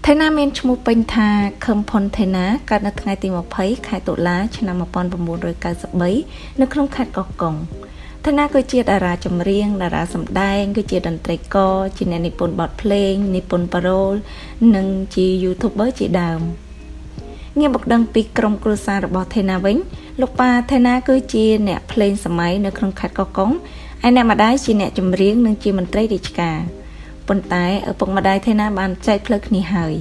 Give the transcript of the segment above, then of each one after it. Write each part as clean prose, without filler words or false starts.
ថៃណាមានឈ្មោះពេញថាខឹមផុនថៃណាកើតនៅថ្ងៃទី20ខែតុលាឆ្នាំ1993នៅក្នុងខេត្តកោះកុងថៃណាគឺជាតារាចម្រៀងតារាសម្ដែងគឺជាតន្ត្រីករជាអ្នកនិពន្ធបទភ្លេងនិពន្ធប៉ារ៉ូលនិងជា YouTuber ជាដើមងាកមកដឹងពីក្រុមគ្រួសាររបស់ថៃណាវិញលោកប៉ាថៃណាគឺជាអ្នកភ្លេងសម័យនៅក្នុងខេត្តកោះកុងឯអ្នកម្ដាយជាអ្នកចម្រៀងនិងជាមន្ត្រីរាជការប៉ុន្តែឪពុកម្ដាយថៃណាបានចែកផ្លូវគ្នាហើយ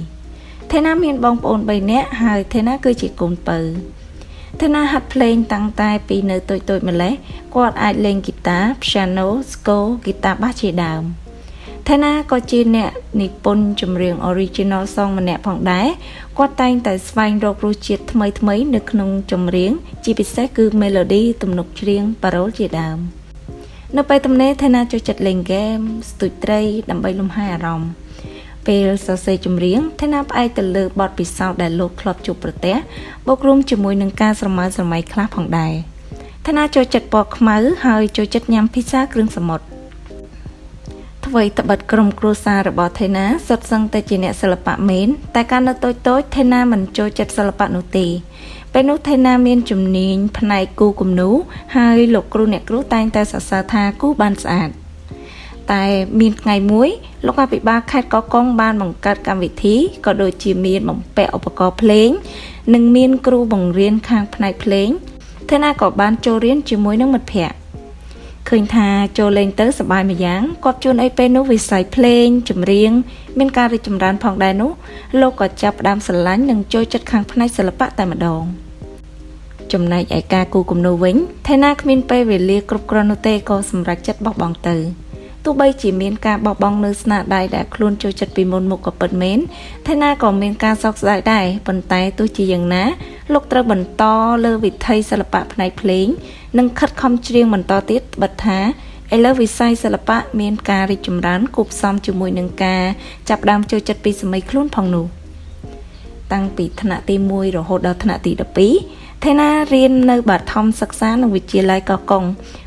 ថៃណាមានបងប្អូន3នាក់ហើយថៃណាគឺជាកូនពៅថៃណាហាត់ភ្លេងតាំងតែពីនៅតូចៗម្លេះគាត់អាចលេងហ្គីតា piano ស្គរហ្គីតាបាសជាដើមថៃណាក៏ជាអ្នកនិពន្ធចម្រៀង original song ម្នាក់ផងដែរគាត់តែងតែស្វែងរករសជាតិថ្មីៗនៅក្នុងចម្រៀងជាពិសេសគឺ melody ទំនុកច្រៀងប៉ារ៉ូលជាដើមនៅពេលទំនេរថៃណាចូលចិត្តលេងហ្គេមស្ទូចត្រីដើម្បីលំហែអារម្មណ៍ពេលសរសេរចម្រៀងថៃណាផ្អែកទៅលើបទពិសោធន៍ដែលលោកធ្លាប់ជួបប្រទះបូករួមជាមួយនឹងការស្រមើស្រមៃខ្លះផងដែរថៃណាចូលចិត្តពណ៌ខ្មៅហើយចូលចិត្តញ៉ាំភីហ្សាគ្រឿងសមុទ្រអ្វីត្បិតក្រុមគ្រួសាររបស់ថៃណាសុទ្ធសឹងតែជាអ្នកសិល្បៈមែនតែកាលនៅតូចៗថៃណាមិនចូលចិត្តសិល្បៈនោះទេពេលនោះថៃណាមានជំនាញផ្នែកគូគំនូរហើយលោកគ្រូអ្នកគ្រូតែងតែសរសើរថាគូបានស្អាតតែមានថ្ងៃមួយលោកអភិបាលខេត្តកោះកុងបានបង្កើតកម្មវិធីក៏ដូចជាមានបំពាក់ឧបករណ៍ភ្លេងនិងមានគ្រូបង្រៀនខាងផ្នែកភ្លេងថៃណាក៏បានចូលរៀនជាមួយនឹងមិត្តភ័ក្តិឃើញថាចូលលេងទៅសប្បាយម្យ៉ាងគាត់ជួនអីពេលនោះវិស័យភ្លេងចម្រៀងមានការរីកចម្រើនផងដែរនោះលោកក៏ចាប់ផ្ដើមស្រឡាញ់និងចូលចិត្តខាងផ្នែកសិល្បៈតែម្ដងចំណែកឯការគូគំនូរវិញថៃណាគ្មានពេលវេលាគ្រប់គ្រាន់នោះទេក៏សម្រេចចិត្តបោះបង់ទៅទោះបីជាមានការបោះបង់នៅស្នាដៃដែលខ្លួនចូលចិត្តពីមុនមកក៏ពិតមែនថៃណាក៏មានការសោកស្ដាយដែរប៉ុន្តែទោះជាយ៉ាងណាលោកត្រូវបន្តលើវិថីសិល្បៈផ្នែកភ្លេងនិងខិតខំច្រៀងបន្តទៀតបិទថាឥឡូវវិស័យសិល្បៈមានការរីកចម្រើនគូផ្សំជាមួយនឹងការចាប់ផ្ដើមចូលចិត្តពីសម័យខ្លួនផងនោះតាំងពីថ្នាក់ទី1រហូតដល់ថ្នាក់ទី12ថៃណារៀននៅបឋមសិក្សានៅវិទ្យាល័យកោះកុង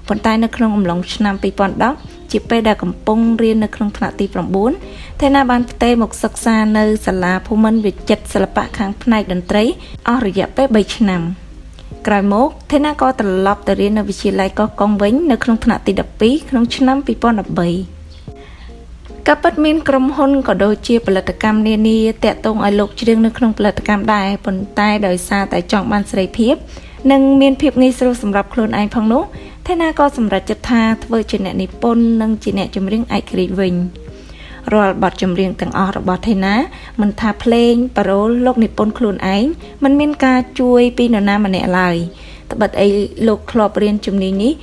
ប៉ុន្តែនៅក្នុងអំឡុងឆ្នាំ2010ជាពេលដែលកំពុងរៀននៅក្នុងថ្នាក់ទី9ថៃណាបានផ្ទេរមកសិក្សានៅសាលាភូមិន្ទវិចិត្រសិល្បៈខាងផ្នែកតន្ត្រីអស់រយៈពេល3ឆ្នាំក្រោយមកថៃណាក៏ត្រឡប់ទៅរៀននៅវិទ្យាល័យកោះកុងវិញនៅក្នុងថ្នាក់ទី12ក្នុងឆ្នាំ2013ក៏ពិតមានក្រុមហ៊ុនក៏ដូចជាផលិតកម្មនានាតាក់ទងឲ្យលោកច្រៀងនៅក្នុងផលិតកម្មដែរប៉ុន្តែដោយសារតែចង់បានសេរីភាពនិងមានភាពងាយស្រួលសម្រាប់ខ្លួនឯងផងនោះថៃណាក៏សម្រេចចិត្តថាធ្វើជាអ្នកនិពន្ធនិងជាអ្នកចម្រៀងឯករាជ្យវិញរាល់បទចម្រៀងទាំងអស់របស់ថៃណាមិនថាភ្លេងប៉ារ៉ូលលោកនិពន្ធខ្លួនឯងមិនមានការជួយពីនរណាម្នាក់ឡើយត្បិតអីលោកធ្លាប់រៀនជំនាញនេះ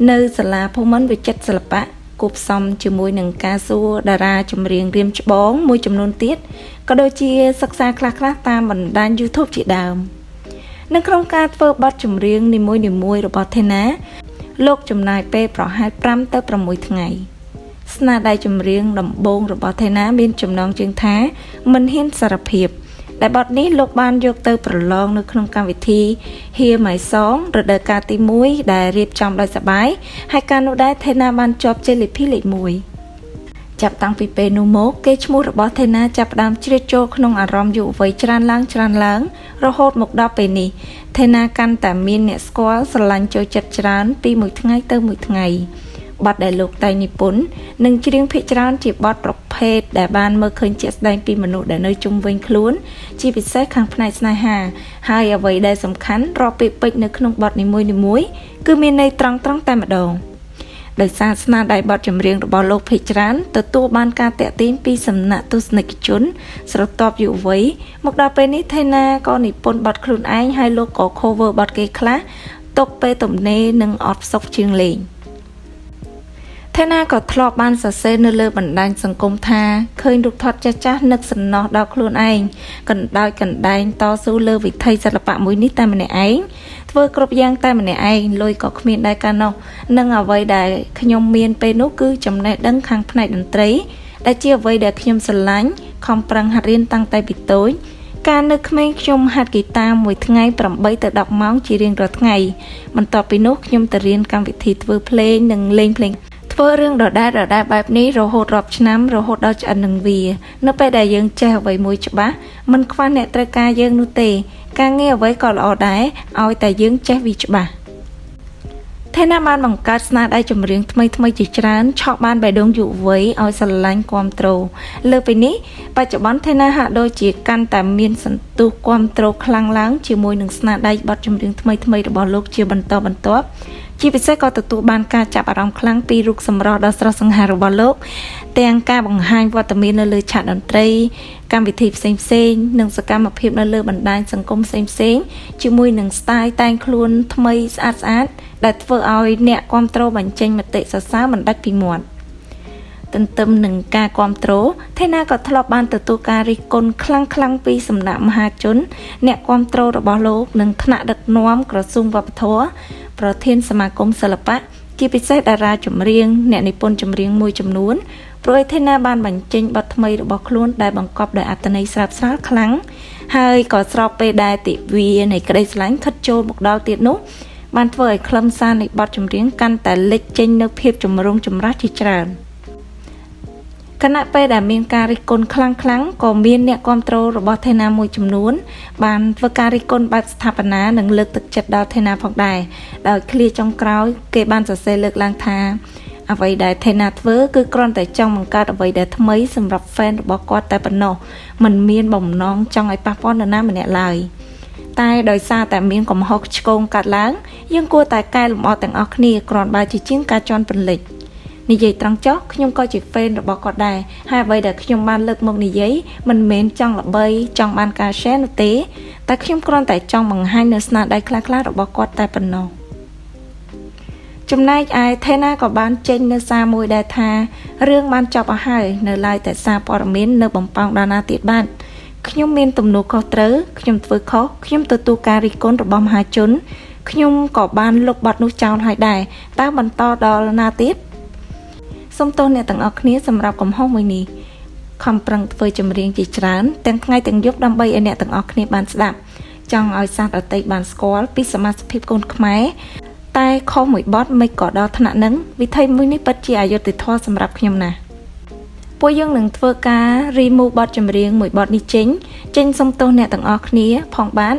នៅសាលាភូមិន្ទវិចិត្រសិល្បៈគូផ្សំជាមួយនឹងការសួរតារាចម្រៀងរៀមច្បងមួយចំនួនទៀតក៏ដូចជាសិក្សាខ្លះៗតាមបណ្ដាញ YouTube ជាដើមនៅក្នុងការធ្វើបទចម្រៀងនីមួយៗរបស់ថៃណាលោកចំណាយពេលប្រហែល5ទៅ6ថ្ងៃស្នាដៃចម្រៀងដំបូងរបស់ថៃណាមានចំណងជើងថាមិនហ៊ានសារភាពដែលបទនេះលោកបានយកទៅប្រឡងនៅក្នុងកម្មវិធី Hear My Song រដូវកាលទី1ដែលរៀបចំដោយសប្បាយហើយកាលនោះដែរថៃណាបានជាប់ជ័យលាភីលេខ1ចាប់តាំងពីពេលនោះមកគេឈ្មោះរបស់ថៃណាចាប់ផ្ដើមជ្រៀតចូលក្នុងអារម្មណ៍យុវវ័យច្រើនឡើងរហូតមកដល់ពេលនេះថៃណាកាន់តែមានអ្នកស្គាល់ស្រឡាញ់ចូលចិត្តច្រើនពីមួយថ្ងៃទៅមួយថ្ងៃបទដែលលោកតែងនិពន្ធនិងច្រៀងភាគច្រើនជាបទប្រភេទដែលបានមើលឃើញជាក់ស្ដែងពីមនុស្សដែលនៅជុំវិញខ្លួនជាពិសេសខាងផ្នែកស្នេហាហើយអ្វីដែលសំខាន់រាល់ពាក្យពេចន៍នៅក្នុងបទនីមួយៗគឺមានន័យត្រង់តែម្ដងដោយសារស្នាដៃបទចម្រៀងរបស់លោកភាគច្រើនទទួលបានការតាក់ទាញពីសំណាក់ទស្សនិកជនស្រទាប់យុវវ័យមកដល់ពេលនេះថៃណាក៏និពន្ធបទខ្លួនឯងហើយលោកក៏ cover បទគេខ្លះទុកពេលទំនេរនិងអត់សុខជាងលេងថៃណាក៏ធ្លាប់បានសរសេរនៅលើបណ្ដាញសង្គមថាឃើញរូបថតចាស់ៗនឹកសំណោះដល់ខ្លួនឯងកណ្ដែងតស៊ូលើវិថីសិល្បៈមួយនេះតែម្នាក់ឯងធ្វើគ្រប់យ៉ាងតែម្នាក់ឯងលុយក៏គ្មានដែរកាលនោះនិងអ្វីដែលខ្ញុំមានពេលនោះគឺចំណេះដឹងខាងផ្នែកតន្ត្រីដែលជាអ្វីដែលខ្ញុំស្រឡាញ់ខំប្រឹងហាត់រៀនតាំងតែពីតូចកាលនៅក្មេងខ្ញុំហាត់ហ្គីតាមួយថ្ងៃ8ទៅ10ម៉ោងជារៀងរាល់ថ្ងៃបន្ទាប់ពីនោះខ្ញុំទៅរៀនកម្មវិធីធ្វើភ្លេងនិងលេងភ្លេង ធ្វើរឿងដដែលបែបនេះរហូតរាប់ឆ្នាំរហូតដល់ឆ្អិននឹងវានៅពេលដែលយើងចេះអ្វីមួយច្បាស់មិនខ្វះអ្នកត្រូវការយើងនោះទេការងារអ្វីក៏ល្អដែរឲ្យតែយើងចេះវាច្បាស់ថេណាបានបង្កើតស្នាដៃចម្រៀងថ្មីជាច្រើនឆក់បានបេះដូងយុវវ័យឲ្យស្រឡាញ់គាំទ្រលើពីនេះបច្ចុប្បន្នថេណាហាក់ដូចជាកាន់តែមានសន្ទុះគាំទ្រខ្លាំងឡើងជាមួយនឹងស្នាដៃបទចម្រៀងថ្មីរបស់លោកជាបន្តបន្ទាប់ជាពិសេសក៏ទទួលបានការចាប់អារម្មណ៍ខ្លាំងពីរូបសម្រស់ដ៏ស្រស់សង្ហារបស់លោកទាំងការបង្ហាញវត្តមាននៅលើឆាកតន្ត្រីកម្មវិធីផ្សេងនិងសកម្មភាពនៅលើបណ្ដាញសង្គមផ្សេងជាមួយនឹងស្ទាយតែងខ្លួនថ្មីស្អាតដែលធ្វើឲ្យអ្នកគាំទ្របញ្ចេញមតិសរសើរមិនដាច់ពីមាត់ទន្ទឹមនឹងការគាំទ្រថេណាក៏ធ្លាប់បានទទួលការរិះគន់ខ្លាំងពីសំណាក់មហាជនអ្នកគាំទ្ររបស់លោកនិងថ្នាក់ដឹកនាំក្រសួងវប្បធម៌ប្រធានសមាគមសិល្បៈជាពិសេសតារាចម្រៀងអ្នកនិពន្ធចម្រៀងមួយចំនួនព្រោះថេណាបានបញ្ចេញបទថ្មីរបស់ខ្លួនដែលបង្កប់ដោយអត្ថន័យស្រាប់ស្រាលខ្លាំងហើយក៏ស្របពេលដែលទិវានៃក្តីស្រឡាញ់ខិតចូលមកដល់ទៀតនោះបានធ្វើឲ្យខ្លឹមសារនៃបទចម្រៀងកាន់តែលេចចេញនូវភាពចម្រុងចម្រាស់ជាច្រើនខណៈពេលដែលមានការរិះគន់ខ្លាំងក៏មានអ្នកគាំទ្ររបស់ថេណាមួយចំនួនបានធ្វើការរិះគន់បែបស្ថាបនានិងលើកទឹកចិត្តដល់ថេណាផងដែរដោយឃ្លាចុងក្រោយគេបានសរសេរលើកឡើងថាអ្វីដែលថេណាធ្វើគឺគ្រាន់តែចង់បង្កើតអ្វីដែលថ្មីសម្រាប់ fan របស់គាត់តែប៉ុណ្ណោះមិនមានបំណងចង់ឲ្យប៉ះពាល់នរណាម្នាក់ឡើយតែដោយសារតែមានកំហុសឆ្គងកាត់ឡើងយើងគួរតែកែលម្អទាំងអស់គ្នាគ្រាន់បើជាជាងការជន់ពន្លិចនិយាយត្រង់ចុះខ្ញុំក៏ជា fan របស់គាត់ដែរហើយអ្វីដែលខ្ញុំបានលើកមកនិយាយមិនមែនចង់ល្បីចង់បានការ share នោះទេតែខ្ញុំគ្រាន់តែចង់បង្ហាញនូវស្នាដៃខ្លះៗរបស់គាត់តែប៉ុណ្ណោះចំណែកឯថេណាក៏បានចេញនៅសារមួយដែលថារឿងបានចប់អស់ហើយនៅឡើយតែសារព័ត៌មាននៅបំផង់ដល់ណាទៀតបាទខ្ញុំមានទំនួលខុសត្រូវខ្ញុំធ្វើខុសខ្ញុំទទួលការរិះគន់របស់មហាជនខ្ញុំក៏បានលុបបទនោះចោលហើយដែរតើបន្តដល់ណាទៀតសូមទោសអ្នកទាំងអស់គ្នាសម្រាប់កំហុសមួយនេះខំប្រឹងធ្វើចម្រៀងជាច្រើនទាំងថ្ងៃទាំងយប់ដើម្បីឲ្យអ្នកទាំងអស់គ្នាបានស្ដាប់ចង់ឲ្យសាស្ត្រអតីតបានស្គាល់ពីសមាជិកកូនខ្មែរតែខុសមួយបទមិនក៏ដល់ថ្នាក់ហ្នឹងវិធីមួយនេះពិតជាអយុត្តិធម៌សម្រាប់ខ្ញុំណាស់ពួកយើងនឹងធ្វើការ remove បទចម្រៀងមួយបទនេះចេញសុំទោសអ្នកទាំងអស់គ្នាផងបាទ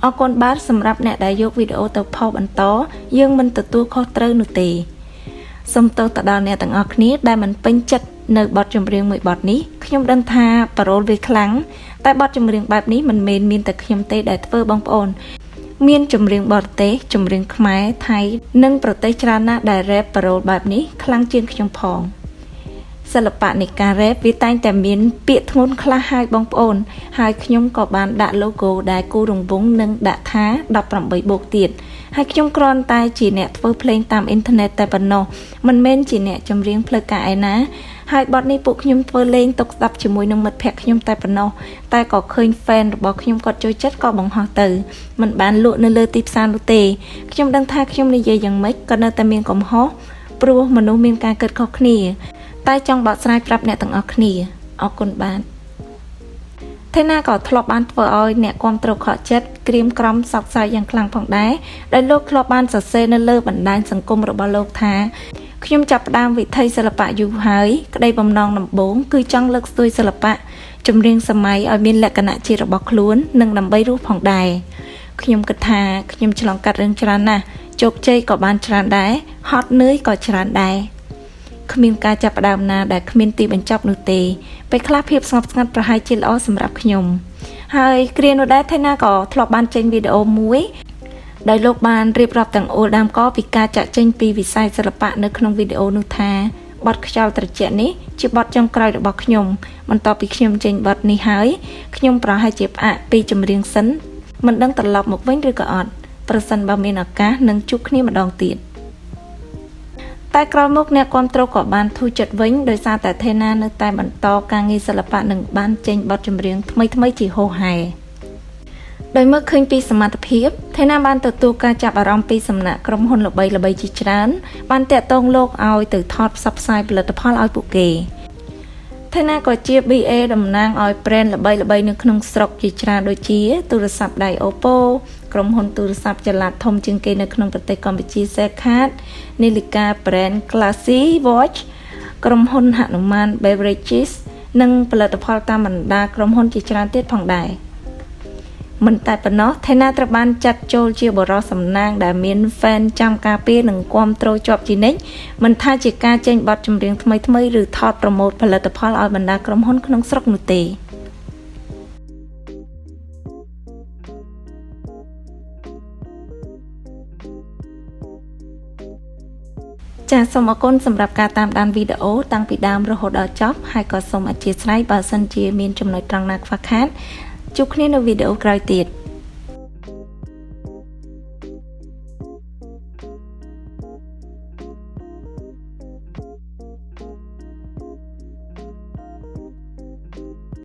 អរគុណបាទសម្រាប់អ្នកដែលយកវីដេអូទៅផុសបន្តយើងមិនទទួលខុសត្រូវនោះទេសូមទោសទៅដល់អ្នកទាំងអស់គ្នាដែលមិនពេញចិត្តនៅបទចម្រៀងមួយបទនេះខ្ញុំដឹងថាប៉ារ៉ូលវាខ្លាំងតែបទចម្រៀងបែបនេះមិនមែនមានតែខ្ញុំទេដែលធ្វើបងប្អូនមានចម្រៀងបរទេសចម្រៀងខ្មែរថៃនិងប្រទេសច្រើនណាស់ដែល rap ប៉ារ៉ូលបែបនេះខ្លាំងជាងខ្ញុំផងសិល្បៈនៃការ rap វាតែងតែមានពាក្យធ្ងន់ខ្លះហើយបងប្អូនហើយខ្ញុំក៏បានដាក់ logo ដែលគូរង្វង់និងដាក់ថា18បូកទៀតហើយខ្ញុំគ្រាន់តែជាអ្នកធ្វើភ្លេងតាមអ៊ីនធឺណិតតែប៉ុណ្ណោះមិនមែនជាអ្នកចម្រៀងផ្លូវការឯណាហើយបទនេះពួកខ្ញុំធ្វើលេងទុកស្ដាប់ជាមួយនឹងមិត្តភ័ក្តិខ្ញុំតែប៉ុណ្ណោះតែក៏ឃើញ fan របស់ខ្ញុំគាត់ចូលចិត្តក៏បង្ហោះទៅមិនបានលក់នៅលើទីផ្សារនោះទេខ្ញុំដឹងថាខ្ញុំនិយាយយ៉ាងម៉េចក៏នៅតែមានកំហុសព្រោះមនុស្សមានការគិតខុសគ្នាតែចង់បកស្រាយប្រាប់អ្នកទាំងអស់គ្នាអរគុណបាទថេណាក៏ធ្លាប់បានធ្វើឲ្យអ្នកគាំទ្រខកចិត្តក្រៀមក្រំសោកសៅយ៉ាងខ្លាំងផងដែរដែលលោកធ្លាប់បានសរសេរនៅលើបណ្ដាញសង្គមរបស់លោកថាខ្ញុំចាប់ផ្ដើមវិថីសិល្បៈយូរហើយក្តីបំណងដំបូងគឺចង់លើកស្ទួយសិល្បៈចម្រៀងសម័យឲ្យមានលក្ខណៈជារបស់ខ្លួននិងដើម្បីរស់ផងដែរខ្ញុំគិតថាខ្ញុំឆ្លងកាត់រឿងច្រើនណាស់ជោគជ័យក៏បានច្រើនដែរហត់នឿយក៏ច្រើនដែរគ្មានការចាប់ផ្ដើមណាដែលគ្មានទីបញ្ចប់នោះទេពេលខ្លះភាពស្ងប់ស្ងាត់ប្រហែលជាល្អសម្រាប់ខ្ញុំហើយគ្រានោះដែរថេណាក៏ធ្លាប់បានចេញវីដេអូមួយដោយលោកបានរៀបរាប់ទាំងអូលដើមកពីការចាក់ចេញពីវិស័យសិល្បៈនៅក្នុងវីដេអូនោះថាបទខ្យល់ត្រជាក់នេះជាបទចុងក្រោយរបស់ខ្ញុំបន្ទាប់ពីខ្ញុំចេញបទនេះហើយខ្ញុំប្រហែលជាផ្អាកពីចម្រៀងសិនមិនដឹងត្រឡប់មកវិញឬក៏អត់ប្រសិនបើមានឱកាសនឹងជួបគ្នាម្ដងទៀតតែក្រោយមកអ្នកគាំទ្រក៏បានធូរចិត្តវិញដោយសារតែថេណានៅតែបន្តការងារសិល្បៈនិងបានចេញបទចម្រៀងថ្មីជាហូរហែដោយមើលឃើញពីសមត្ថភាពថេណាបានទទួលការចាប់អារម្មណ៍ពីសំណាក់ក្រុមហ៊ុនល្បីជាច្រើនបានតាក់ទងលោកឲ្យទៅថតផ្សព្វផ្សាយផលិតផលឲ្យពួកគេថេណាក៏ជា BA តំណាងឲ្យ brand ល្បីនៅក្នុងស្រុកជាច្រើនដូចជាទូរស័ព្ទដៃ Oppo ក្រុមហ៊ុនទូរស័ព្ទចល័តធំជាងគេនៅក្នុងប្រទេសកម្ពុជា Sekat នាឡិកា brand Classy Watch ក្រុមហ៊ុនហនុមាន Beverages និងផលិតផលតាមបណ្ដាក្រុមហ៊ុនជាច្រើនទៀតផងដែរមិនតែប៉ុណ្ណោះថេណាត្រូវបានចាត់ចូលជាបរិសុទ្ធសំណាងដែលមាន fan ចាំការពារនិងគាំទ្រជាប់ជានិច្ចមិនថាជាការចេញបទចម្រៀងថ្មីៗឬថតប្រម៉ូទផលិតផលឲ្យបណ្ដាក្រុមហ៊ុនក្នុងស្រុកនោះទេចាសសូមអរគុណសម្រាប់ការតាមដានវីដេអូតាំងពីដើមរហូតដល់ចប់ហើយក៏សូមអធិស្ឋានបើសិនជាមានចំណុចត្រង់ណាខ្វះខាតជួបគ្នានៅវីដេអូក្រោយទៀត